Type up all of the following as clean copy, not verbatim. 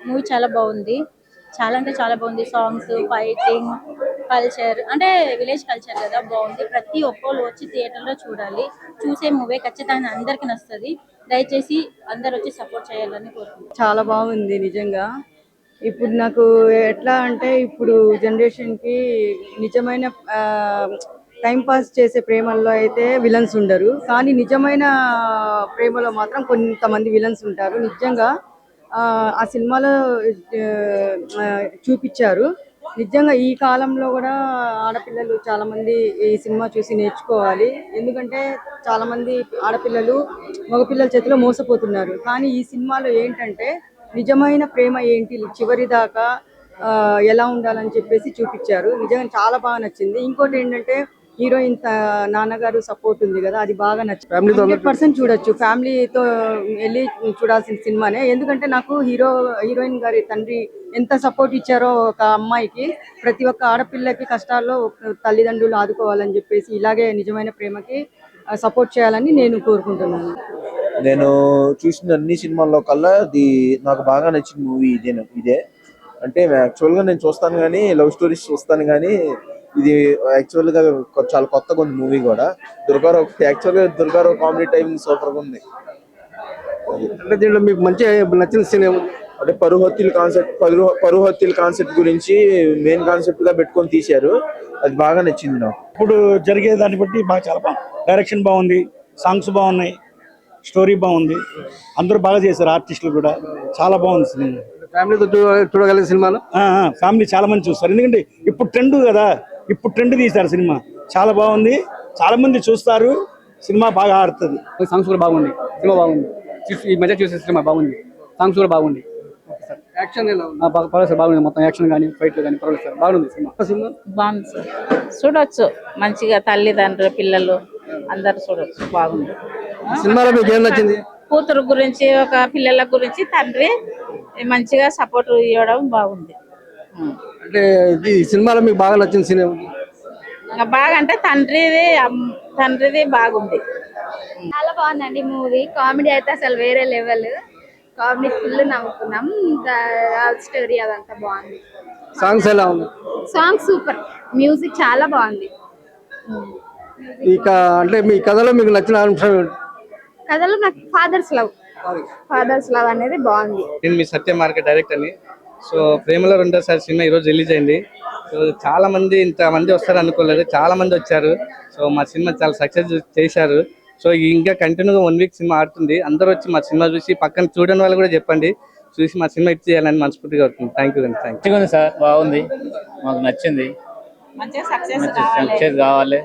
Movie చాలా బాగుంది. చాలా అంటే చాలా బాగుంది. సాంగ్స్, ఫైటింగ్, కల్చర్ అంటే విలేజ్ కల్చర్ కదా, బాగుంది. ప్రతి ఒక్కరు వచ్చి థియేటర్లో చూడాలి. చూసే మూవీ ఖచ్చితంగా అందరికి నచ్చుతుంది. దయచేసి అందరు వచ్చి సపోర్ట్ చేయాలని కోరుకుంటున్నాను. చాలా బాగుంది నిజంగా. ఇప్పుడు నాకు ఎట్లా అంటే ఇప్పుడు జనరేషన్కి నిజమైన టైం పాస్ చేసే ప్రేమల్లో అయితే విలన్స్ ఉండరు, కానీ నిజమైన ప్రేమలో మాత్రం కొంతమంది విలన్స్ ఉంటారు. నిజంగా ఆ సినిమాలో ఆ, చూపించారు. నిజంగా ఈ కాలంలో కూడా ఆడపిల్లలు చాలా మంది ఈ సినిమా చూసి నేర్చుకోవాలి. ఎందుకంటే చాలా మంది ఆడపిల్లలు మగపిల్లల చేతిలో మోసపోతున్నారు. కానీ ఈ సినిమాలో ఏంటంటే నిజమైన ప్రేమ ఏంటి చివరి దాకా ఎలా ఉండాలని చెప్పేసి చూపించారు. నిజంగా చాలా బాగా నచ్చింది. ఇంకోటి ఏంటంటే హీరోయిన్ నాన్నగారు సపోర్ట్ ఉంది కదా, అది బాగా నచ్చింది. 100% చూడొచ్చు, ఫ్యామిలీతో వెళ్ళి చూడాల్సిన సినిమానే. ఎందుకంటే నాకు హీరోయిన్ గారి తండ్రి ఎంత సపోర్ట్ ఇచ్చారో ఒక అమ్మాయికి, ప్రతి ఒక్క ఆడపిల్లకి కష్టాల్లో తల్లిదండ్రులు ఆదుకోవాలని చెప్పేసి ఇలాగే నిజమైన ప్రేమకి సపోర్ట్ చేయాలని నేను కోరుకుంటున్నాను. నేను చూసిన అన్ని సినిమాల్లో కల్లా నాకు బాగా నచ్చిన మూవీ ఇదే. అంటే యాక్చువల్గా నేను చూస్తాను కానీ, లవ్ స్టోరీస్ చూస్తాను కానీ, ఇది యాక్చువల్గా చాలా కొత్తగా ఉంది మూవీ కూడా. దుర్గారావు కామెడీ టైమింగ్ సూపర్గా ఉంది. అంటే దీంట్లో మీకు మంచి నచ్చిన సీన్ ఏముంది? అంటే పరుహత్తుల కాన్సెప్ట్ గురించి మెయిన్ కాన్సెప్ట్ గా పెట్టుకొని తీశారు. అది బాగా నచ్చింది నాకు. ఇప్పుడు జరిగే దాన్ని బట్టి బాగా చాలా బాగుంది. డైరెక్షన్ బాగుంది, సాంగ్స్ బాగున్నాయి, స్టోరీ బాగుంది, అందరూ బాగా చేశారు, ఆర్టిస్టులు కూడా. చాలా బాగుంది సినిమా. ఫ్యామిలీతో చూడగలిగే సినిమాలు ఫ్యామిలీ చాలా మంది చూస్తారు. ఎందుకంటే ఇప్పుడు ట్రెండ్ కదా, ఇప్పుడు ట్రెండ్ తీశారు సినిమా. చాలా బాగుంది, చాలా మంది చూస్తారు. సినిమా బాగా ఆడుతుంది. సాంగ్స్ కూడా బాగుంది, సినిమా బాగుంది. ఈ మధ్య చూసే సినిమా బాగుంది, సాంగ్స్ కూడా బాగుంది. యాక్షన్ పర్వాలేదు సార్, బాగుంది. మొత్తం యాక్షన్ కానీ ఫైట్లు కానీ పర్వాలేదు సార్, బాగుంది సినిమా. బాగుంది సార్, చూడొచ్చు మంచిగా. తల్లిదండ్రులు పిల్లలు అందరు చూడొచ్చు, బాగుంది. సినిమాలో మీకు ఏం నచ్చింది? కూతురు గురించి, ఒక పిల్లల గురించి తండ్రి మంచిగా సపోర్ట్ ఇవ్వడం బాగుంది. అంటే ఈ సినిమాలో మీకు బాగా నచ్చిన సీన్ ఏముంది? బాగా అంటే తండ్రిది బాగుంది. చాలా బాగుందండి మూవీ. కామెడీ అయితే అసలు వేరే లెవెల్. కామెడీ ఫుల్ నవ్వుకున్నాం. స్టోరీ అదంతా బాగుంది. సాంగ్స్ ఎలా ఉంది? సాంగ్ సూపర్, మ్యూజిక్ చాలా బాగుంది. అంటే మీ కథలో మీకు నచ్చిన అంశం ఏంటి? కథలో నాకు ఫాదర్స్ లవ్ అనేది బాగుంది. నేను మీ సత్య మార్కెట్ డైరెక్టర్ అని. సో ప్రేమలో రెండోసారి సినిమా ఈరోజు రిలీజ్ అయింది. సో చాలా మంది ఇంతమంది వస్తారు అనుకోలేదు, చాలా మంది వచ్చారు. సో మా సినిమా చాలా సక్సెస్ చేశారు. సో ఇంకా కంటిన్యూగా 1 వీక్ సినిమా ఆడుతుంది. అందరూ వచ్చి మా సినిమా చూసి పక్కన చూడని వాళ్ళు కూడా చెప్పండి, చూసి మా సినిమా ఇచ్చి చేయాలని మనస్ఫూర్తిగా అవుతుంది. థ్యాంక్ యూ అండి. థ్యాంక్ యూ సార్, బాగుంది, మాకు నచ్చింది. సక్సెస్ కావాలి.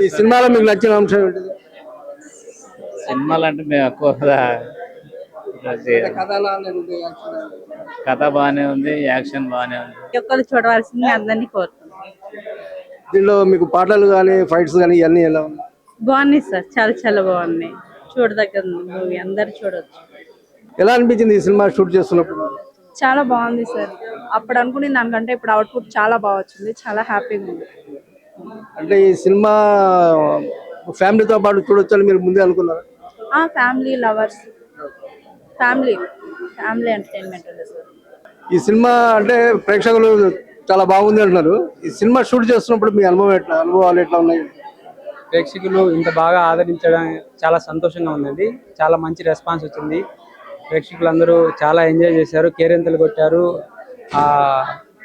ఈ సినిమాలో మీకు నచ్చిన అంశం ఏంటిది? సినిమాలు అంటే మేము ఎక్కువ కథ బాగానే ఉంది, యాక్షన్ బాగానే ఉంది. ఒక్కరు చూడవలసింది అందరినీ కోరుతున్నాం. దీనిలో మీకు పాటలు కానీ ఫైట్స్ కానీ ఇవన్నీ ఎలా ఉన్నాయి? బాగున్నాయి సార్, చాలా చాలా బాగున్నాయి. చూడదగ్గ మూవీ, అందరు చూడొచ్చు. ఎలా అనిపించింది ఈ సినిమా షూట్ చేస్తున్నప్పుడు? చాలా బాగుంది సార్. అప్పుడు అనుకునే దానికంటే ఇప్పుడు అవుట్పుట్ చాలా బాగా వచ్చింది. చాలా హ్యాపీగా ఉంది. అంటే ఈ సినిమా ఫ్యామిలీతో పాటు చూడొచ్చు అని మీరు ముందే అనుకున్నారా? ఫ్యామిలీ లవర్స్, ఫ్యామిలీ ఎంటర్టైన్మెంట్ ఉంది సార్. ఈ సినిమా అంటే ప్రేక్షకులు చాలా బాగుంది అంటున్నారు. ఈ సినిమా షూట్ చేస్తున్నప్పుడు మీ అనుభవాలు ఎట్లా ఉన్నాయి? ప్రేక్షకులు ఇంత బాగా ఆదరించడం చాలా సంతోషంగా ఉందండి. చాలా మంచి రెస్పాన్స్ వచ్చింది. ప్రేక్షకులు అందరూ చాలా ఎంజాయ్ చేశారు, కేరింతలు కొట్టారు.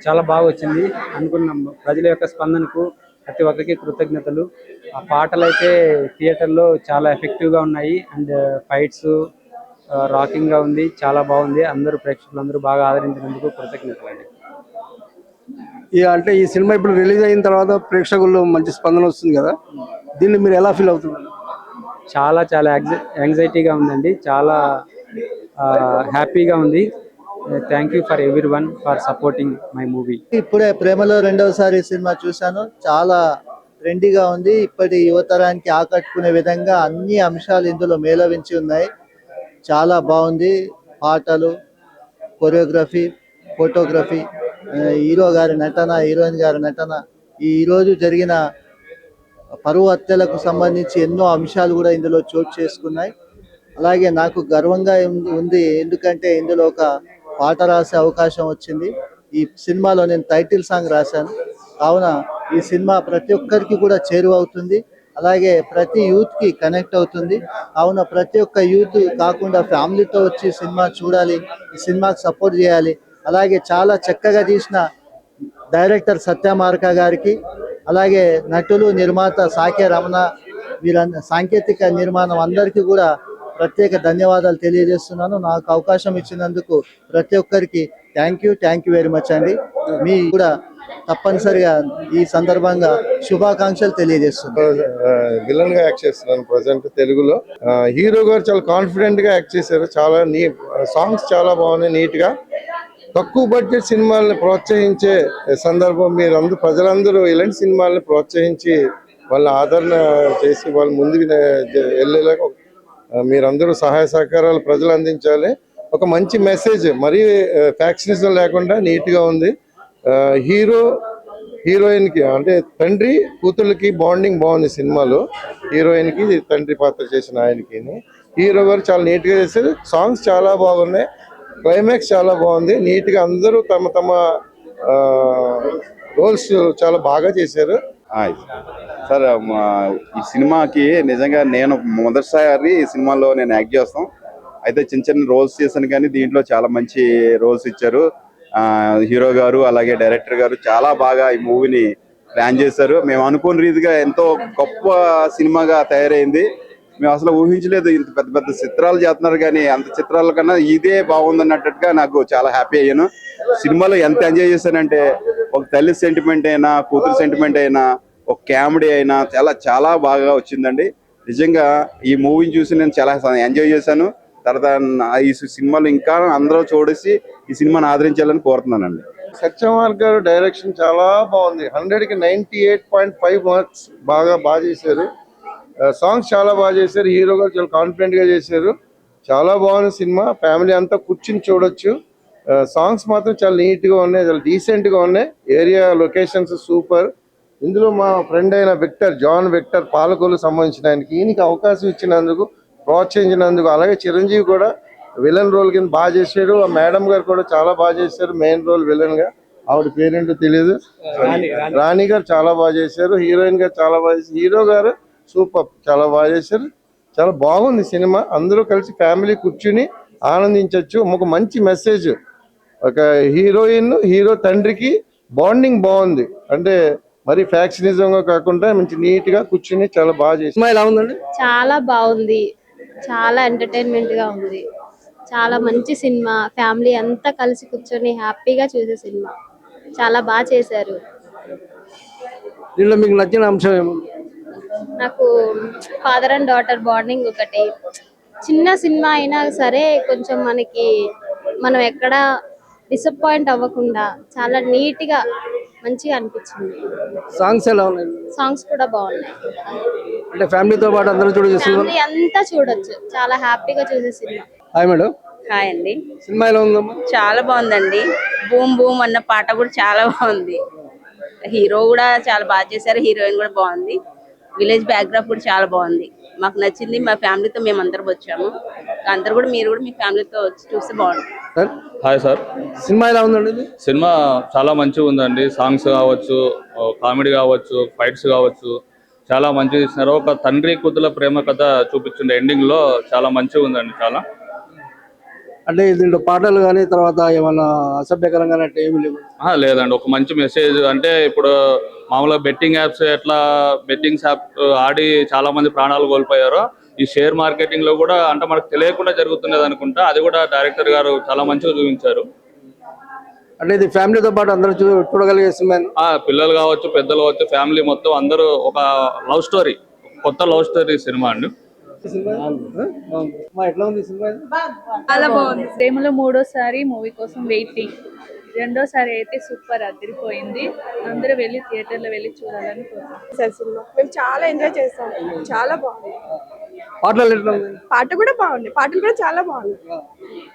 చాలా బాగా వచ్చింది అనుకున్నాం. ప్రజల యొక్క స్పందనకు ప్రతి ఒక్కరికి కృతజ్ఞతలు. ఆ పాటలు అయితే థియేటర్లో చాలా ఎఫెక్టివ్గా ఉన్నాయి. అండ్ ఫైట్స్ రాకింగ్గా ఉంది, చాలా బాగుంది. ప్రేక్షకులందరూ బాగా ఆదరించినందుకు కృతజ్ఞతలు అండి. అంటే ఈ సినిమా ఇప్పుడు రిలీజ్ అయిన తర్వాత ప్రేక్షకుల్లో మంచి స్పందన వస్తుంది కదా, దీన్ని మీరు ఎలా ఫీల్ అవుతున్నారు? చాలా చాలా యాంగ్జైటీగా ఉందండి, చాలా హ్యాపీగా ఉంది. Thank you for everyone for supporting my movie. ఇప్పుడే ప్రేమలో రెండవసారి సినిమా చూశాను. చాలా ట్రెండీగా ఉంది. ఇప్పటి యువతరానికి ఆకట్టుకునే విధంగా అన్ని అంశాలు ఇందులో మేళవించి ఉన్నాయి. చాలా బాగుంది. పాటలు, కొరియోగ్రఫీ, ఫోటోగ్రఫీ, హీరో గారి నటన, హీరోయిన్ గారి నటన, ఈరోజు జరిగిన పరువు హత్యలకు సంబంధించి ఎన్నో అంశాలు కూడా ఇందులో చోటు చేసుకున్నాయి. అలాగే నాకు గర్వంగా ఉంది, ఎందుకంటే ఇందులో ఒక పాట రాసే అవకాశం వచ్చింది. ఈ సినిమాలో నేను టైటిల్ సాంగ్ రాశాను. కావున ఈ సినిమా ప్రతి ఒక్కరికి కూడా చేరువవుతుంది, అలాగే ప్రతి యూత్కి కనెక్ట్ అవుతుంది. కావున ప్రతి ఒక్క యూత్ కాకుండా ఫ్యామిలీతో వచ్చి సినిమా చూడాలి, ఈ సినిమాకి సపోర్ట్ చేయాలి. అలాగే చాలా చక్కగా తీసిన డైరెక్టర్ సత్యమార్క గారికి, అలాగే నటులు, నిర్మాత సాకే రమణ, సాంకేతిక నిర్మాణం అందరికీ కూడా ప్రత్యేక ధన్యవాదాలు తెలియజేస్తున్నాను. నాకు అవకాశం ఇచ్చినందుకు ప్రతి ఒక్కరికి థ్యాంక్ యూ వెరీ మచ్ అండి. మీ కూడా తప్పనిసరిగా ఈ సందర్భంగా శుభాకాంక్షలు తెలియజేస్తున్నాను. విలన్ గా యాక్ట్ చేస్తున్నాను ప్రజెంట్ తెలుగులో. హీరో గారు చాలా కాన్ఫిడెంట్ గా యాక్ట్ చేశారు. చాలా సాంగ్స్ చాలా బాగున్నాయి, నీట్ గా. తక్కువ బడ్జెట్ సినిమాలను ప్రోత్సహించే సందర్భం మీరందరూ, ప్రజలందరూ ఇలాంటి సినిమాలను ప్రోత్సహించి వాళ్ళ ఆదరణ చేసి వాళ్ళ ముందుకు వెళ్ళేలాగా మీరందరూ సహాయ సహకారాలు ప్రజలు అందించాలి. ఒక మంచి మెసేజ్, మరీ ఫ్యాక్షనిజం లేకుండా నీట్గా ఉంది. హీరోయిన్కి అంటే తండ్రి కూతుళ్ళకి బాండింగ్ బాగుంది సినిమాలో. హీరోయిన్కి తండ్రి పాత్ర చేసిన ఆయనకి. హీరో గారు చాలా నీట్గా చేశారు. సాంగ్స్ చాలా బాగున్నాయి, క్లైమాక్స్ చాలా బాగుంది. నీట్గా అందరూ తమ తమ రోల్స్ చాలా బాగా చేశారు. సార్, ఈ సినిమాకి నిజంగా నేను మొదటిసారి ఈ సినిమాలో నేను యాక్ట్ చేస్తాం. అయితే చిన్న చిన్న రోల్స్ చేశాను, కానీ దీంట్లో చాలా మంచి రోల్స్ ఇచ్చారు హీరో గారు, అలాగే డైరెక్టర్ గారు. చాలా బాగా ఈ మూవీని ప్లాన్ చేశారు. మేము అనుకోని రీతిగా ఎంతో గొప్ప సినిమాగా తయారైంది. మేము అసలు ఊహించలేదు ఇంత పెద్ద పెద్ద చిత్రాలు చేస్తున్నారు, కానీ అంత చిత్రాల కన్నా ఇదే బాగుందన్నట్టుగా నాకు చాలా హ్యాపీ అయ్యాను. సినిమాలో ఎంత ఎంజాయ్ చేశానంటే, ఒక తల్లి సెంటిమెంట్ అయినా, కూతురు సెంటిమెంట్ అయినా, ఒక కామెడీ అయినా చాలా బాగా వచ్చిందండి. నిజంగా ఈ మూవీని చూసి నేను చాలా ఎంజాయ్ చేశాను. తర్వాత ఈ సినిమాలు ఇంకా అందరూ చూడేసి ఈ సినిమాని ఆదరించాలని కోరుతున్నానండి. సత్యమార్క్ గారు డైరెక్షన్ చాలా బాగుంది. 100కి 98.5 మార్క్స్. బాగా చేశారు. సాంగ్స్ చాలా బాగా చేశారు. హీరో గారు చాలా కాన్ఫిడెంట్ గా చేశారు. చాలా బాగుంది సినిమా. ఫ్యామిలీ అంతా కూర్చుని చూడొచ్చు. సాంగ్స్ మాత్రం చాలా నీట్ గా ఉన్నాయి, చాలా డీసెంట్ గా ఉన్నాయి. Area locations super. ఇందులో మా ఫ్రెండ్ అయిన జాన్ విక్టర్ పాలకొల్లు సంబంధించిన ఆయనకి, ఈయనకి అవకాశం ఇచ్చినందుకు, ప్రోత్సహించినందుకు, అలాగే చిరంజీవి కూడా విలన్ రోల్ కింద బాగా చేశాడు. ఆ మేడం గారు కూడా చాలా బాగా చేశారు మెయిన్ రోల్ విలన్ గా. ఆవిడ పేరేంటో తెలియదు, రాణి గారు చాలా బాగా చేశారు. హీరోయిన్ గారు చాలా బాగా చేశారు. హీరో గారు సూపర్, చాలా బాగా చేశారు. చాలా బాగుంది సినిమా. అందరూ కలిసి ఫ్యామిలీ కూర్చుని ఆనందించవచ్చు. ఒక మంచి మెసేజ్. ఒక హీరో తండ్రికి బాండింగ్ బాగుంది. అంటే మరి ఫ్యాక్షనిజం గా కాకుండా మంచి నీట్ గా కూర్చుని చాలా బాగా చేశారు. ఎలా ఉందండి? చాలా బాగుంది, చాలా ఎంటర్టైన్మెంట్ గా ఉంది. చాలా మంచి సినిమా. ఫ్యామిలీ అంతా కలిసి కూర్చొని హ్యాపీగా చూసే సినిమా. చాలా బాగా చేశారు. దీనిలో మీకు నచ్చిన అంశం ఏమో? నాకు ఫాదర్ అండ్ డాటర్ బాండింగ్ ఒకటి. చిన్న సినిమా అయినా సరే కొంచెం మనం ఎక్కడ డిసప్పాయింట్ అవ్వకుండా చాలా నీట్ గా మంచిగా అనిపించింది. సాంగ్స్ ఎలా ఉన్నాయి? సాంగ్స్ కూడా బాగున్నాయి. అంటే ఫ్యామిలీతో పాటు అందరూ చూడొచ్చు, ఫ్యామిలీ అంతా చూడొచ్చు. చాలా హ్యాపీగా చూసే సినిమా. Hi madam. హాయ్ అండి. సినిమా ఎలా ఉందమ్మా? చాలా బాగుందండి. బూమ్ బూమ్ అన్న పాట కూడా చాలా బాగుంది. హీరో కూడా చాలా బాగా చేశారు, హీరోయిన్ కూడా బాగుంది. విలేజ్ బ్యాక్గ్రాఫ్ కూడా చాలా బాగుంది. మాకు నచ్చింది. మా ఫ్యామిలీతో మేము అందరం వచ్చాము. అందరు కూడా మీరు కూడా మీ ఫ్యామిలీతో వచ్చి చూస్తే బాగుంటుంది. Hi sir. సినిమా ఎలా ఉందండి? సినిమా చాలా మంచిగా ఉందండి. సాంగ్స్ కావచ్చు, కామెడీ కావచ్చు, ఫైట్స్ కావచ్చు, చాలా మంచిగా ఇస్తున్నారు. ఒక తండ్రి కూతుల ప్రేమ కథ చూపించింది ఎండింగ్ లో. చాలా మంచిగా ఉందండి. చాలా అంటే దీంట్లో పాటలు కానీ తర్వాత ఏమన్నా అసభ్యకరంగా ఏమి లేవు? లేదండి. ఒక మంచి మెసేజ్. అంటే ఇప్పుడు మామూలుగా బెట్టింగ్ యాప్స్ ఎట్లా బెట్టింగ్స్ యాప్ ఆడి చాలా మంది ప్రాణాలు కోల్పోయారో, ఈ షేర్ మార్కెటింగ్ లో కూడా అంటే మనకు తెలియకుండా జరుగుతున్నది అనుకుంటా. అది కూడా డైరెక్టర్ గారు చాలా మంచిగా చూపించారు. అంటే ఇది ఫ్యామిలీతో పాటు అందరూ చూడగలిగే సినిమా. పిల్లలు కావచ్చు, పెద్దలు కావచ్చు, ఫ్యామిలీ మొత్తం అందరూ ఒక లవ్ స్టోరీ, కొత్త లవ్ స్టోరీ సినిమా అండి. ఎట్లా ఉంది సినిమా? చాలా బాగుంది. ప్రేమలో మూడోసారి మూవీ కోసం వెయిటింగ్. రెండోసారి అయితే సూపర్ అదిరిపోయింది. అందరూ వెళ్ళి థియేటర్ లో వెళ్ళి చూడాలని కోరుకుంటున్నాం. సినిమా మేము చాలా ఎంజాయ్ చేస్తాం. చాలా బాగుంది. పాటలు ఎట్లా ఉంది? పాట కూడా బాగుంది. పాటలు కూడా చాలా బాగుంది.